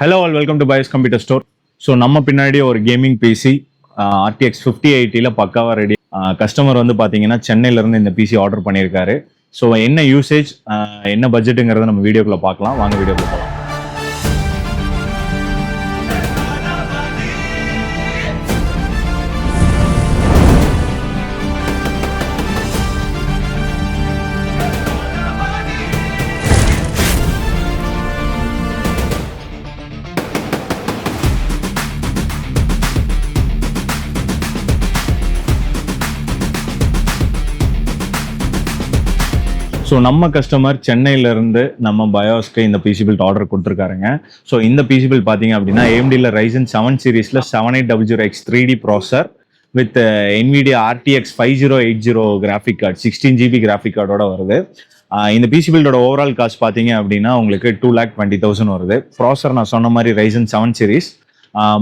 Hello all welcome to பயஸ் computer store. So நம்ம பின்னாடி ஒரு கேமிங் பிசி RTX 5080 பக்காவா ரெடி. கஸ்டமர் வந்து பார்த்தீங்கன்னா சென்னையிலேருந்து இந்த பிசி ஆர்டர் பண்ணியிருக்காரு. ஸோ என்ன யூசேஜ் என்ன பட்ஜெட்டுங்கிறத நம்ம வீடியோக்குள்ள பார்க்கலாம். வாங்க வீடியோக்குள்ள போகலாம். ஸோ நம்ம கஸ்டமர் சென்னையிலேருந்து நம்ம பயோஸ்க்கு இந்த பிசி பில்ட் ஆர்டர் கொடுத்துருக்காருங்க. ஸோ இந்த பிசி பில்ட் பார்த்தீங்க அப்படின்னா AMDல Ryzen 7 சீரீஸில் 7800X 3D ப்ராசர் with NVIDIA RTX 5080 graphic card 16GB graphic கார்டோட வருது. இந்த பிசி பில்டோட ஓவரால் காஸ்ட் பார்த்தீங்க அப்படின்னா உங்களுக்கு 2,20,000 வருது. ப்ராசர் நான் சொன்ன மாதிரி Ryzen 7 சீரீஸ்.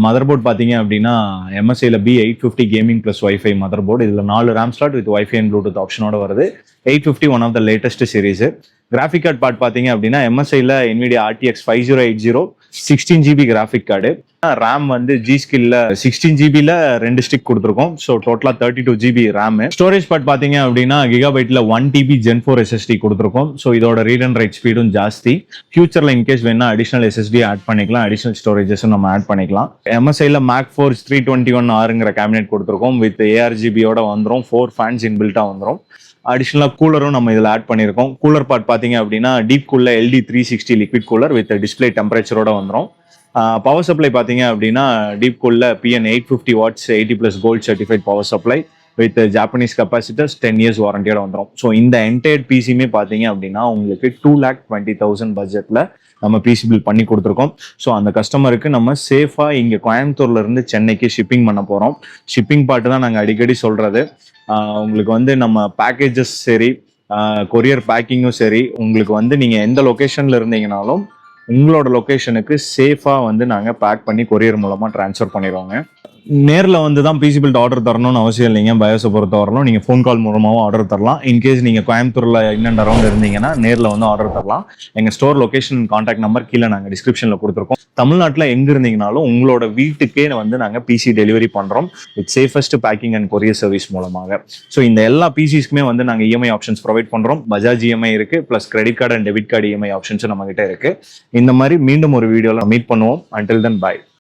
மதர் போர்ட் பார்த்தீங்க அப்படின்னா MSIல B850 gaming plus wifi motherboard. இதில் 4 RAM slot with wifi and bluetooth ஆப்ஷனோட வருது. 850 one of the latest series. Graphic card part பார்த்தீங்க அப்படின்னா MSIல NVIDIA RTX 5080 16GB graphic card. RAM வந்து G ஸ்கில்ல 16GBல 2 ஸ்டிக் கொடுத்துருக்கோம். ஸோ டோட்டலாக 32GB ரேம். ஸ்டோரேஜ் பார்ட் பார்த்தீங்க அப்படின்னா கிகாபைட்ல 1TB Gen 4 SSD கொடுத்துருக்கோம். ஸோ இதோட ரீட் அண்ட் ரைட் ஸ்பீடும் ஜாஸ்தி. ஃபியூச்சர்ல இன்கேஸ் வேணா அடிஷனல் SSD ஆட் பண்ணிக்கலாம், அடிஷனல் ஸ்டோரேஜஸும் நம்ம ஆட் பண்ணிக்கலாம். MSIல Mac Forge 321Rங்கிற கேபினெட் கொடுத்துருக்கோம். வித் ARGBயோட வந்துடும். 4 ஃபேன்ஸ் இன்பில்ட்டா வந்துடும். அடிஷனலாக கூலரும் நம்ம இதில் ஆட் பண்ணியிருக்கோம். கூலர் பார்ட் பார்த்தீங்க அப்படின்னா டீப் கூல்ல LD 360 liquid cooler with display டெம்பரேச்சரோட வந்துடும். பவர் சப்ளை பார்த்தீங்க அப்படின்னா டீப் கூல்ல PN 850 watts 80+ gold certified power supply with Japanese capacitors 10 years வாரண்டியோட வந்துடும். ஸோ இந்த என்டையர் பிசியுமே பார்த்தீங்க அப்படின்னா உங்களுக்கு 2,20,000 பட்ஜெட்டில் நம்ம பிசி பில் பண்ணி கொடுத்துருக்கோம். ஸோ அந்த கஸ்டமருக்கு நம்ம சேஃபாக இங்கே கோயம்புத்தூர்ல இருந்து சென்னைக்கு ஷிப்பிங் பண்ண போகிறோம். ஷிப்பிங் பார்ட்டு தான் நாங்கள் அடிக்கடி சொல்கிறது. உங்களுக்கு வந்து நம்ம பேக்கேஜஸ் சரி, கொரியர் பேக்கிங்கும் சரி, உங்களுக்கு வந்து நீங்கள் எந்த லொக்கேஷனில் இருந்தீங்கனாலும் உங்களோட லொக்கேஷனுக்கு சேஃபாக வந்து நாங்கள் பேக் பண்ணி கொரியர் மூலமாக ட்ரான்ஸ்ஃபர் பண்ணிடுவோங்க. நேரில் வந்து தான் பிசி பில்ட் ஆர்டர் தரணும்னு அவசியம் இல்லைங்க. பயோஸை பொறுத்த வரலாம் நீங்கள் ஃபோன் கால் மூலமாகவும் ஆர்டர் தரலாம். இன்கேஸ் நீங்கள் கோயம்புத்தூரில் இன்னண்ட் அரௌண்ட் இருந்தீங்கன்னா நேரில் வந்து ஆர்டர் தரலாம். எங்கள் ஸ்டோர் லொக்கேஷன் கான்டாக்ட் நம்பர் கீழே நாங்கள் டிஸ்கிரிப்ஷனில் கொடுத்துருக்கோம். தமிழ்நாட்டில் எங்கே இருந்தீங்கனாலும் உங்களோட வீட்டுக்கே வந்து நாங்கள் பிசி டெலிவரி பண்ணுறோம் with safest packing and courier service மூலமாக. ஸோ இந்த எல்லா பிசிஸ்க்குமே வந்து நாங்கள் EMI ஆப்ஷன்ஸ் ப்ரொவைட் பண்ணுறோம். பஜாஜ் EMI இருக்குது, plus credit card and debit card EMI ஆப்ஷன்ஸும் நம்மகிட்ட இருக்குது. இந்த மாதிரி மீண்டும் ஒரு வீடியோவில் மீட் பண்ணுவோம். Until then by.